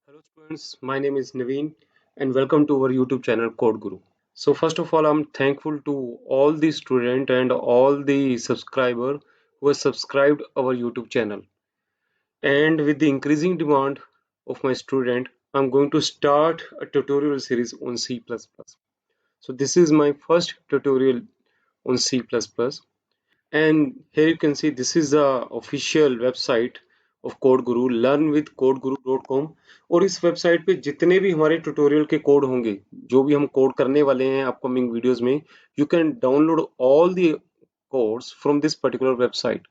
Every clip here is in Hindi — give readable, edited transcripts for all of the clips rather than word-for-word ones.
Hello students, my name is Naveen and welcome to our YouTube channel Code Guru. So first of all, I'm thankful to all the student and all the subscriber who have subscribed our YouTube channel. And with the increasing demand of my student, I'm going to start a tutorial series on C++. So this is my first tutorial on C++. And here you can see this is the official website of code Guru learnwithcodeguru.com। और इस वेबसाइट पे जितने भी हमारे ट्यूटोरियल के कोड होंगे, जो भी हम कोड करने वाले हैं अपकमिंग वीडियोस में, you can download all the codes from this particular website,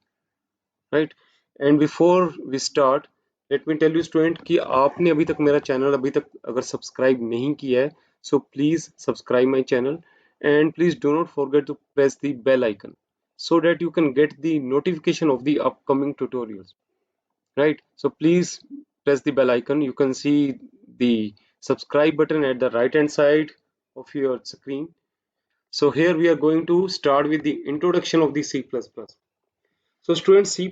right. And before we start, let me tell you student कि आपने अभी तक मेरा चैनल अभी तक अगर सब्सक्राइब नहीं किया है, so please subscribe my channel and please do not forget to press the bell icon so that you can get the notification of the upcoming tutorials, right? So please press the bell icon. You can see the subscribe button at the right hand side of your screen. So here we are going to start with the introduction of the C++. So students, C++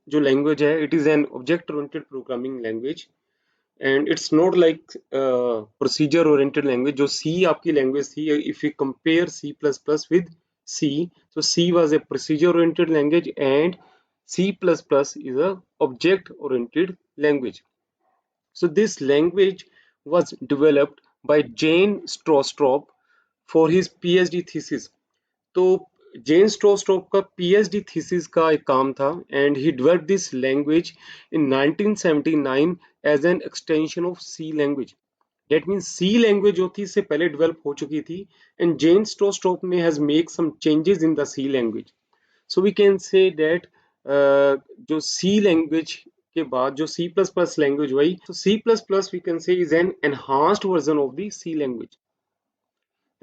जो language है, it is an object oriented programming language and it's not like procedure oriented language जो C आपकी language थी. If we compare C++ with C, so C was a procedure oriented language and C++ is a object oriented language. So this language was developed by Jane Strostrup for his PhD thesis. तो जेन स्ट्रोस्ट्रोप का पीएचडी थीसिस का एक काम था and he developed this language in 1979 as an extension of C language. That means C language जो थी इससे पहले डेवलप हो चुकी थी एंड जेन स्ट्रोस्ट्रोप ने has make some changes in the C language. So we can say that जो सी लैंग्वेज के बाद जो सी प्लस प्लस लैंग्वेज हुई, तो C plus plus we can say is an enhanced version of the C language.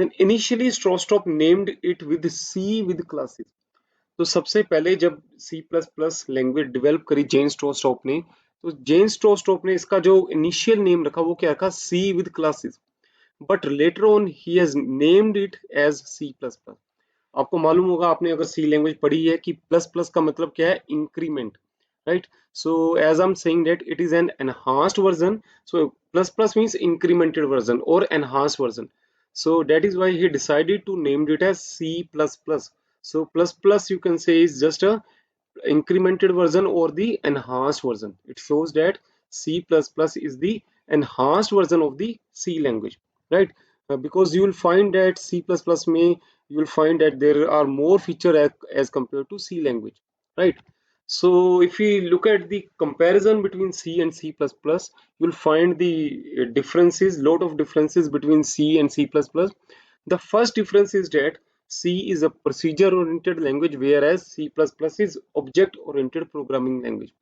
Then initially Strostrop named it with C with classes. तो सबसे पहले जब C++ लैंग्वेज डेवलप करी जेन स्ट्रोस्ट्रॉप ने, तो जेन स्ट्रोस्ट्रॉप ने इसका जो इनिशियल नेम रखा वो क्या रखा, C with classes. But later on he has named it as C++. आपको मालूम होगा, आपने अगर सी लैंग्वेज पढ़ी है कि प्लस प्लस का मतलब क्या है, increment, right. So as I am saying that it is an enhanced version. So plus plus means incremented version और enhanced version. So that is why he decided to name it as C++. So plus plus you can say is just a incremented version or the enhanced version. It shows that C++ is the enhanced version of the C language, right? Because you will find that C++ may you will find that there are more feature as compared to C language, right? So if we look at the comparison between C and C++, you'll find the differences, lot of differences between C and C++. The first difference is that C is a procedure oriented language whereas C++ is object oriented programming language.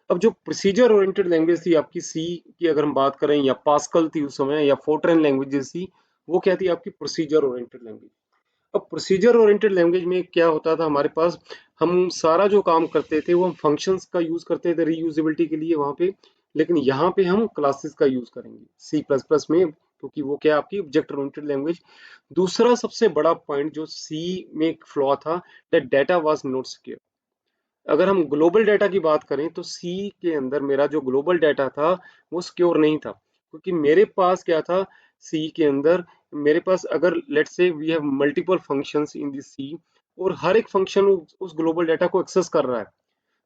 अब जो प्रोसीजर ओरिएंटेड लैंग्वेज थी आपकी सी की, अगर हम बात करें, या पास्कल थी उस समय, या फोर्ट्रन लैंग्वेजेस थी, वो क्या थी आपकी प्रोसीजर ओरिएंटेड लैंग्वेज. अब प्रोसीजर ओरिएंटेड लैंग्वेज में क्या होता था हमारे पास, हम सारा जो काम करते थे वो हम फंक्शंस का यूज करते थे रीयूजेबिलिटी के लिए वहां पे, लेकिन यहाँ पे हम क्लासेस का यूज करेंगे सी प्लस प्लस में, क्योंकि वो क्या आपकी ऑब्जेक्ट ओरिएंटेड लैंग्वेज. दूसरा सबसे बड़ा पॉइंट जो सी में एक फ्लॉ था, that data was not secure. अगर हम ग्लोबल डाटा की बात करें तो सी के अंदर मेरा जो ग्लोबल डाटा था वो सिक्योर नहीं था, क्योंकि मेरे पास क्या था, सी के अंदर मेरे पास अगर let's say we have multiple functions in this C, और हर एक फंक्शन उस ग्लोबल डाटा को एक्सेस कर रहा है.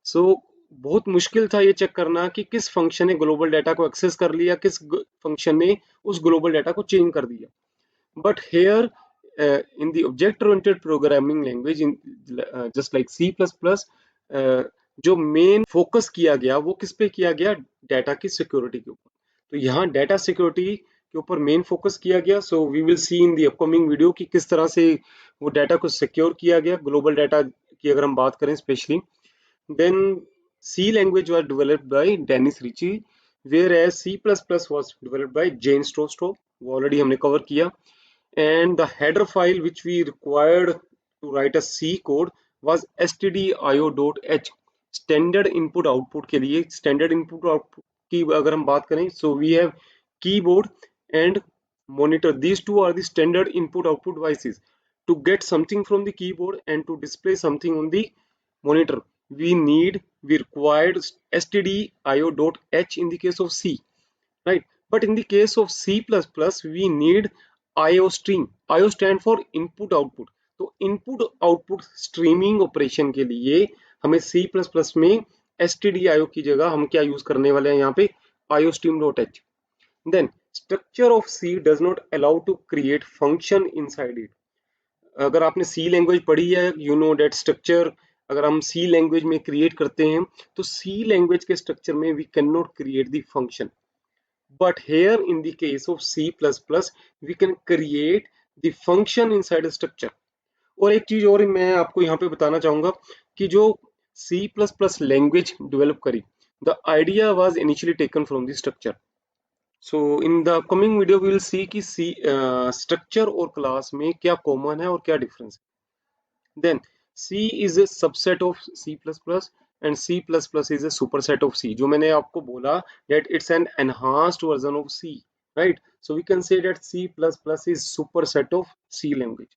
सो बहुत मुश्किल था ये चेक करना कि किस फंक्शन ने ग्लोबल डाटा को एक्सेस कर लिया, किस फंक्शन ने उस ग्लोबल डाटा को चेंज कर दिया. But here in the object oriented programming language in just like C++, जो मेन फोकस किया गया वो किस पे किया गया, डाटा की सिक्योरिटी के ऊपर. तो यहाँ डाटा सिक्योरिटी के ऊपर मेन फोकस किया गया. So we will see in the upcoming video कि किस तरह से वो डाटा को सिक्योर किया गया, ग्लोबल डाटा की अगर हम बात करें specially. Then C language was developed by Dennis Ritchie, whereas C++ was developed by Jane Strostrop. वो ऑलरेडी हमने कवर किया. And the header file which we required to write a C code was stdio.h. standard input output के लिए, standard input output की अगर हम बात करें, so we have keyboard and monitor. These two are the standard input output devices. To get something from the keyboard and to display something on the monitor, we required stdio.h in the case of C. right? But in the case of C++, we need IO stream. IO stand for input output. तो इनपुट आउटपुट स्ट्रीमिंग ऑपरेशन के लिए हमें C++ में stdio की जगह हम क्या यूज करने वाले हैं यहाँ पे iostream.h. Then structure of C does not allow to create function inside it. अगर आपने सी लैंग्वेज पढ़ी है, यू नो डेट स्ट्रक्चर अगर हम सी लैंग्वेज में क्रिएट करते हैं तो सी लैंग्वेज के स्ट्रक्चर में we can not create the function, but here in the case of C++ we can create the function inside a structure. और एक चीज और मैं आपको यहाँ पे बताना चाहूंगा कि जो C++ लैंग्वेज डेवलप करी, the idea was initially taken from the structure. So in the upcoming video we will see कि C structure और class में क्या common है और क्या difference है. Then C is a subset of C++ and C++ is a superset of C. जो मैंने आपको बोला that it's an enhanced version of C, right? So we can say that C++ is superset of C language.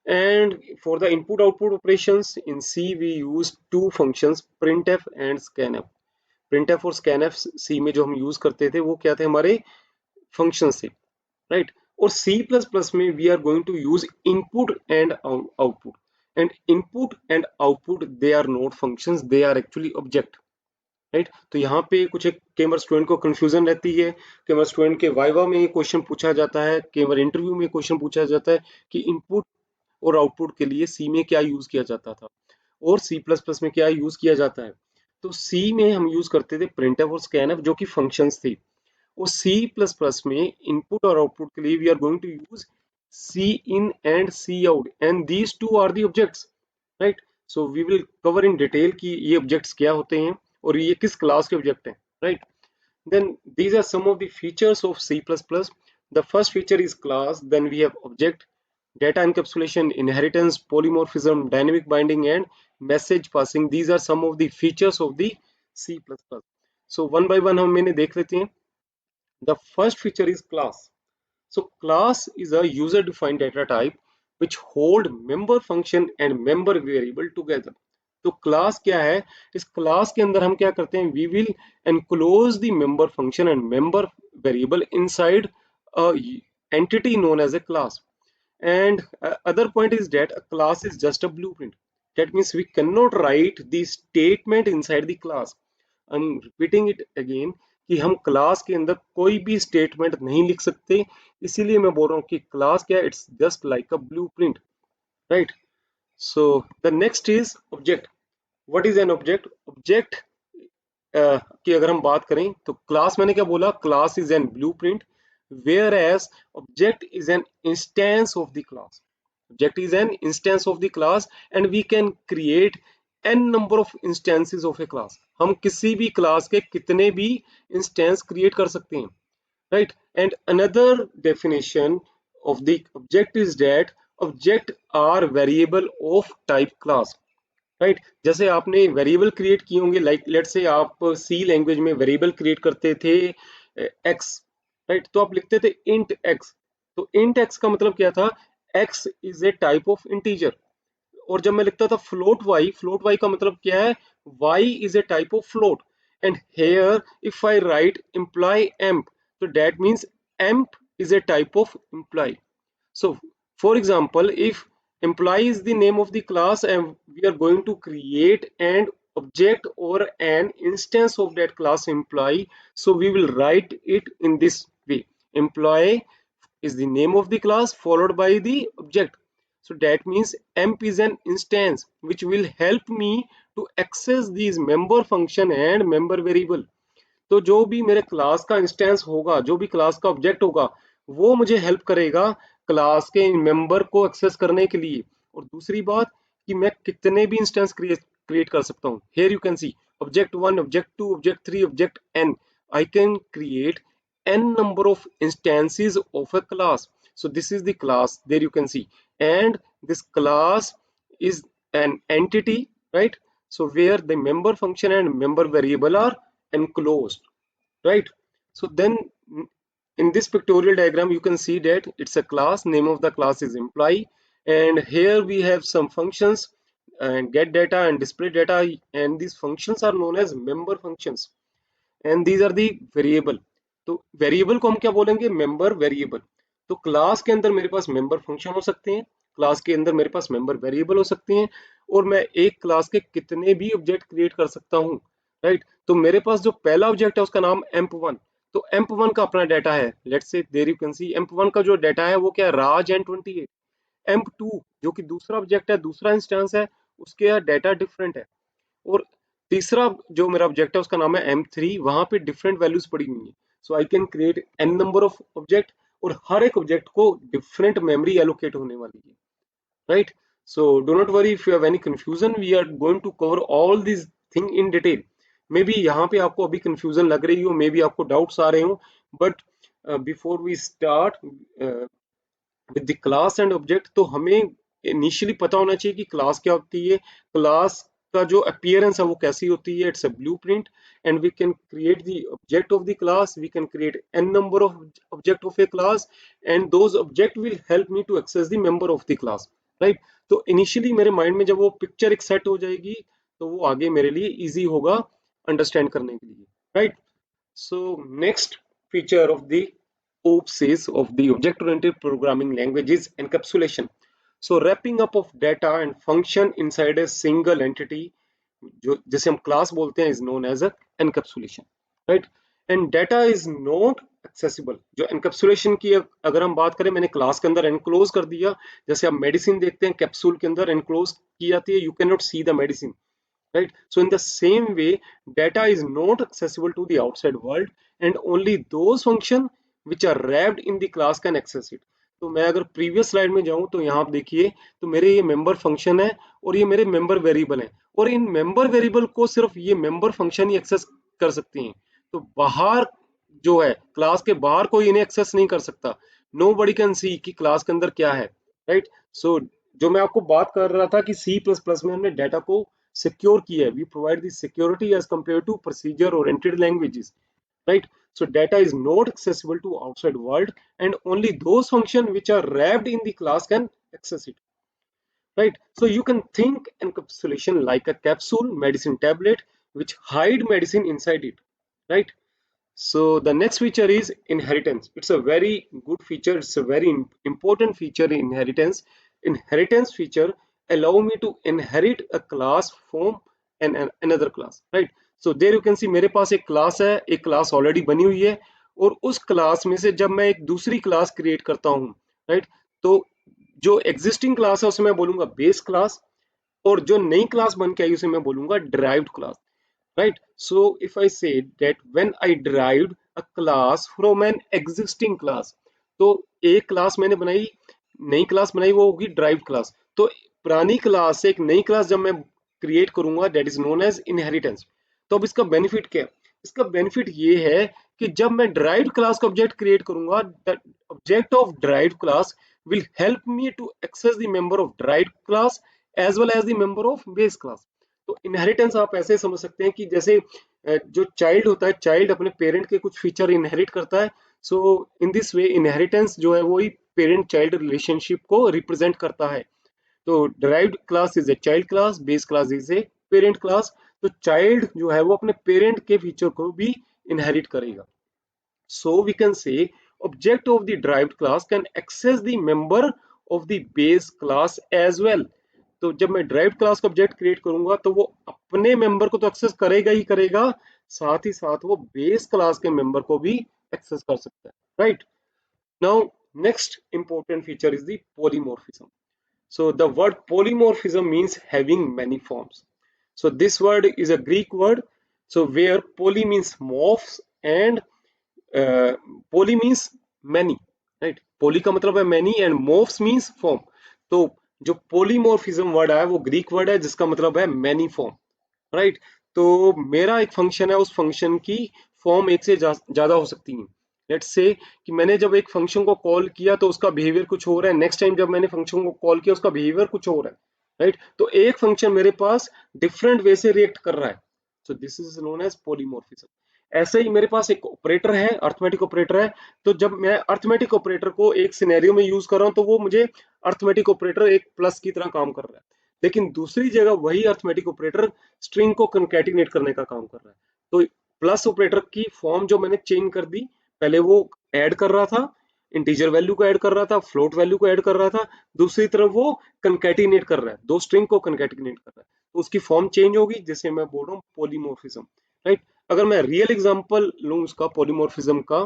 And for the input output operations in C we use two functions printf and scanf. printf और scanf C में जो हम यूज करते थे वो क्या थे हमारे functions थे, right? Or C++ में we are going to use input and output, and input and output they are not functions, they are actually object, right? तो यहाँ पे कुछ एक कई बार स्टूडेंट को कंफ्यूजन रहती है, कई बार स्टूडेंट के वाइवा में क्वेश्चन पूछा जाता है, कई बार इंटरव्यू में क्वेश्चन पूछा जाता है कि इनपुट और आउटपुट के लिए सी में क्या यूज किया जाता था और सी प्लस प्लस में क्या यूज किया जाता है. तो सी में हम यूज करते थे प्रिंटफ और स्कैनफ जो कि फंक्शंस थी, और सी प्लस प्लस में इनपुट और आउटपुट के लिए we are going to use C in and C out, and these two are the objects, right? So we will cover in detail कि ये ऑब्जेक्ट्स क्या होते हैं और ये किस क्लास के ऑब्जेक्ट हैं, right? Then these are some of the features of C++. The first feature is class, then we have object, data encapsulation, inheritance, polymorphism, dynamic binding, and message passing. These are some of the features of the C++. So one by one हम मैंने देख लेते हैं. The first feature is class. So class is a user defined data type which hold member function and member variable together. तो क्लास क्या है? इस क्लास के अंदर हम क्या करते हैं? We will enclose the member function and member variable inside a entity known as a class. And other point is that a class is just a blueprint. That means we cannot write the statement inside the class. I'm repeating it again कि हम क्लास के अंदर कोई भी स्टेटमेंट नहीं लिख सकते, इसीलिए मैं बोल रहा हूँ कि क्लास क्या है? It's just like a blueprint, right? So the next is object. What is an object? Object की अगर हम बात करें तो क्लास मैंने क्या बोला? Class is an blueprint, whereas object is an instance of the class. Object is an instance of the class and we can create n number of instances of a class. हम किसी भी क्लास के कितने भी इंस्टेंस क्रिएट कर सकते हैं, right? And another definition of the object is that object are variable of type class, right? जैसे आपने वेरिएबल क्रिएट किए होंगे, लाइक लेट से आप सी लैंग्वेज में वेरिएबल क्रिएट करते थे एक्स, राइट? तो आप लिखते थे इंट एक्स. तो इंट एक्स का मतलब क्या था? X is a type of integer. और जब मैं लिखता था फ्लोट वाई का मतलब क्या है? Y is a type of float. And here if I write employee emp, तो that means emp is a type of employee. So, for example, if employee is the name of the class and we are going to create an object or an instance of that class employee, so we will write it in this way. Employee is the name of the class followed by the object. So that means emp is an instance which will help me to access these member function and member variable. तो जो भी मेरे क्लास का इंस्टेंस होगा, जो भी क्लास का ऑब्जेक्ट होगा, वो मुझे हेल्प करेगा क्लास के मेंबर को एक्सेस करने के लिए. और दूसरी बात कि मैं कितने भी इंस्टेंस क्रिएट कर सकता हूँ. Here you can see object 1, object 2, object 3, object n. I can create n number of instances of a class. So this is the class, there you can see, and this class is an entity, right? So where the member function and member variable are enclosed, right? So then in this pictorial diagram you can see that it's a class, name of the class is employee, and here we have some functions and get data and display data, and these functions are known as member functions, and these are the variable. तो वेरिएबल को हम क्या बोलेंगे, मेंबर वेरिएबल। तो क्लास के अंदर मेरे पास मेंबर फंक्शन हो सकते हैं, क्लास के अंदर मेरे पास मेंबर वेरिएबल हो सकते हैं, और मैं एक क्लास के कितने भी ऑब्जेक्ट क्रिएट कर सकता हूँ, राइट। तो मेरे पास जो पहला ऑब्जेक्ट है उसका नाम emp1। तो emp1 का अपना डाटा है, let's say there you can see emp1 का जो डाटा है वो क्या है, राज एंड 28। emp2 जो कि दूसरा ऑब्जेक्ट है, दूसरा इंस्टेंस है, उसके डाटा डिफरेंट है। और तीसरा जो मेरा ऑब्जेक्ट है उसका नाम है M3, वहां पे डिफरेंट वैल्यूज पड़ी हुई है। So I can create n number of object, और हर एक ऑब्जेक्ट को डिफरेंट मेमोरी एलोकेट होने वाली है, right. So do not worry if you have any confusion, we are going to cover all this thing in detail. Maybe यहाँ पे आपको अभी कंफ्यूजन लग रही हो, मे बी आपको डाउट्स आ रहे हो, but before we start with the class and object, तो हमें इनिशियली पता होना चाहिए कि क्लास क्या होती है, क्लास का जो अपीयरेंस है वो कैसी होती है, it's a blueprint. And we can create the object of the class, we can create n number of object of a class, and those object will help me to access the member of the class, right. तो इनिशियली मेरे माइंड में जब वो पिक्चर एक सेट हो जाएगी, तो वो आगे मेरे लिए इजी होगा अंडरस्टैंड करने के लिए, right. So next feature of the OOPS of the object-oriented programming language is encapsulation. So wrapping up of data and function inside a single entity, जो जिसे हम क्लास बोलते हैं, is known as a encapsulation, right? And data is not accessible. जो encapsulation की अगर हम बात करें, मैंने क्लास के अंदर enclose कर दिया, जैसे आप मेडिसिन देखते हैं कैप्सूल के अंदर enclose की जाती है, you cannot see the medicine, right? So in the same way, data is not accessible to the outside world, and only those function which are wrapped in the class can access it. तो मैं अगर प्रीवियस स्लाइड में जाऊं, तो यहाँ आप देखिए, तो मेरे ये मेंबर फंक्शन है, और ये मेरे मेंबर वेरिएबल हैं, और इन मेंबर वेरिएबल को सिर्फ ये मेंबर फंक्शन ही एक्सेस कर सकती हैं। तो बाहर जो है, क्लास के बाहर कोई इन्हें एक्सेस नहीं कर सकता। नो बडी कैन सी कि क्लास के अंदर क्या है, राइट। सो जो मैं आपको बात कर रहा था कि सी प्लस प्लस में हमने डाटा को सिक्योर किया है, we provide the security as compare to procedure oriented languages, right? So data is not accessible to outside world, and only those functions which are wrapped in the class can access it, right? So you can think encapsulation like a capsule medicine tablet which hide medicine inside it, right? So the next feature is inheritance. It's a very good feature. It's a very important feature in inheritance. Inheritance feature allow me to inherit a class from another class, right? So there you can see मेरे पास एक क्लास है, एक क्लास ऑलरेडी बनी हुई है, और उस क्लास में से जब मैं एक दूसरी क्लास क्रिएट करता हूँ, राइट, तो जो एग्जिस्टिंग क्लास है उसे मैं बोलूंगा बेस क्लास, और जो नई क्लास बन के आई उसे मैं बोलूंगा derived class, right? So if I say that when I derived a class from an existing class, तो एक क्लास मैंने बनाई, नई क्लास बनाई, वो होगी ड्राइव्ड क्लास। तो पुरानी क्लास से एक नई क्लास जब मैं क्रिएट करूंगा, that is known as inheritance. तो अब इसका बेनिफिट क्या है? इसका बेनिफिट ये है कि जब मैं ड्राइव्ड क्लास का ऑब्जेक्ट क्रिएट करूंगा, the object of derived class will help me to access the member of derived class as well as the member of base class. तो इनहेरिटेंस आप ऐसे समझ सकते हैं कि जैसे जो चाइल्ड होता है, चाइल्ड अपने पेरेंट के कुछ फीचर इनहेरिट करता है। सो इन दिस वे इनहेरिटेंस जो है वही पेरेंट चाइल्ड रिलेशनशिप को रिप्रेजेंट करता है। तो derived class is a child class, base class is a parent class. तो चाइल्ड जो है वो अपने पेरेंट के फीचर को भी इनहेरिट करेगा। So we can say object of the derived class can access the member of the base class as well. तो जब मैं derived class का object create करूंगा, तो वो अपने member को तो access करेगा ही करेगा, साथ ही साथ वो base class के member को भी access कर सकता है, right? Now next important feature is the polymorphism. So the word polymorphism means having many forms. So this word is a Greek word. So where poly means morphs and poly means many, right. Poly का मतलब है many and morphs means form. तो जो पोलीमॉर्फिज्म वर्ड है वो ग्रीक वर्ड है जिसका मतलब है मैनी फॉर्म, राइट। तो मेरा एक फंक्शन है, उस फंक्शन की फॉर्म एक से ज्यादा हो सकती है। लेट्स से कि मैंने जब एक फंक्शन को कॉल किया तो उसका बिहेवियर कुछ हो रहा है, नेक्स्ट टाइम जब मैंने फंक्शन को कॉल किया उसका बिहेवियर कुछ हो रहा है, राइट। तो एक फंक्शन मेरे पास डिफरेंट वे से रिएक्ट कर रहा है, so this is known as polymorphism. ऐसे ही मेरे पास एक ऑपरेटर है, अर्थमेटिक ऑपरेटर है। तो जब मैं अर्थमेटिक ऑपरेटर को एक सिनेरियो में यूज कर रहा हूं, तो वो मुझे अर्थमेटिक ऑपरेटर एक प्लस की तरह काम कर रहा है, लेकिन दूसरी जगह वही अर्थमेटिक ऑपरेटर स्ट्रिंग को कंकैटिनेट करने का काम कर रहा है। तो प्लस ऑपरेटर की फॉर्म जो मैंने चेंज कर दी, पहले वो ऐड कर रहा था, इंटीजर वैल्यू को ऐड कर रहा था, फ्लोट वैल्यू को ऐड कर रहा था, दूसरी तरफ वो कंकैटिनेट कर रहा है, दो स्ट्रिंग को कंकैटिनेट कर रहा है, तो उसकी फॉर्म चेंज होगी, जिसे मैं बोल रहा हूँ पॉलीमॉर्फिज्म, राइट। अगर मैं रियल एग्जांपल लूँ उसका पॉलीमॉर्फिज्म का,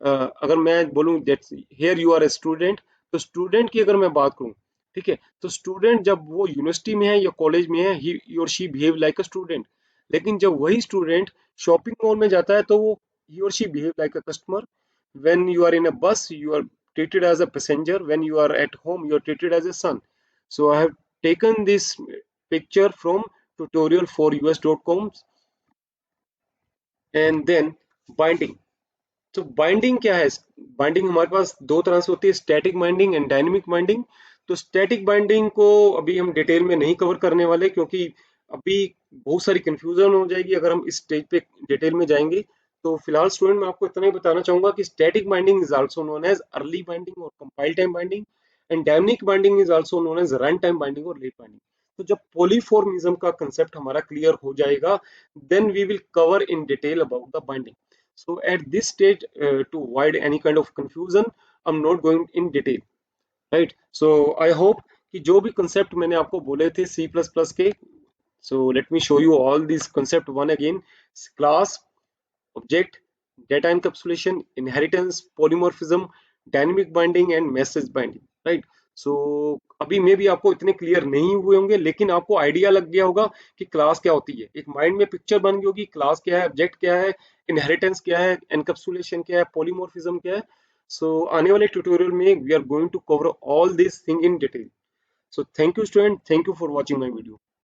अगर मैं बोलूँ that here you are a student, तो स्टूडेंट की अगर मैं बात करूँ, ठीक है, तो स्टूडेंट जब वो यूनिवर्सिटी में है या कॉलेज में है, ही और she behave like a student, लेकिन जब वही स्टूडेंट शॉपिंग मॉल में जाता है तो वो he or she behave like a customer. When you are in a bus, you are treated as a passenger. When you are at home, you are treated as a son. So I have taken this picture from tutorial for us.com, and then binding. तो बाइंडिंग क्या है? बाइंडिंग हमारे पास दो तरह से होती है, static binding and dynamic binding. तो स्टैटिक बाइंडिंग को अभी हम डिटेल में नहीं कवर करने वाले, क्योंकि अभी बहुत सारी कंफ्यूजन हो जाएगी अगर हम इस स्टेज पे डिटेल में जाएंगे। तो फिलहाल स्टूडेंट मैं आपको इतना ही बताना चाहूंगा कि static binding is also known as early binding और compile time binding, and dynamic binding is also known as run time binding और लेट बाइंडिंग। तो जब पॉलीफॉर्मिज्म का कंसेप्ट हमारा क्लियर हो जाएगा, then we will cover in detail about the binding. So at this stage, to avoid any kind of confusion, I'm not going in detail, right? So I hope कि जो भी concept मैंने आपको बोले थे C++ के, so let me show you all these concept one again: class, object, data encapsulation, inheritance, polymorphism, dynamic binding and message binding, right? So अभी में भी आपको इतने क्लियर नहीं हुए होंगे, लेकिन आपको आइडिया लग गया होगा कि क्लास क्या होती है, एक माइंड में पिक्चर बन गई होगी, क्लास क्या है, ऑब्जेक्ट क्या है, इनहेरिटेंस क्या है, एनकैप्सुलेशन क्या है, पॉलीमॉर्फिज्म क्या है। सो आने वाले ट्यूटोरियल में we are going to cover all this thing in detail. So thank you student, thank you for watching my video.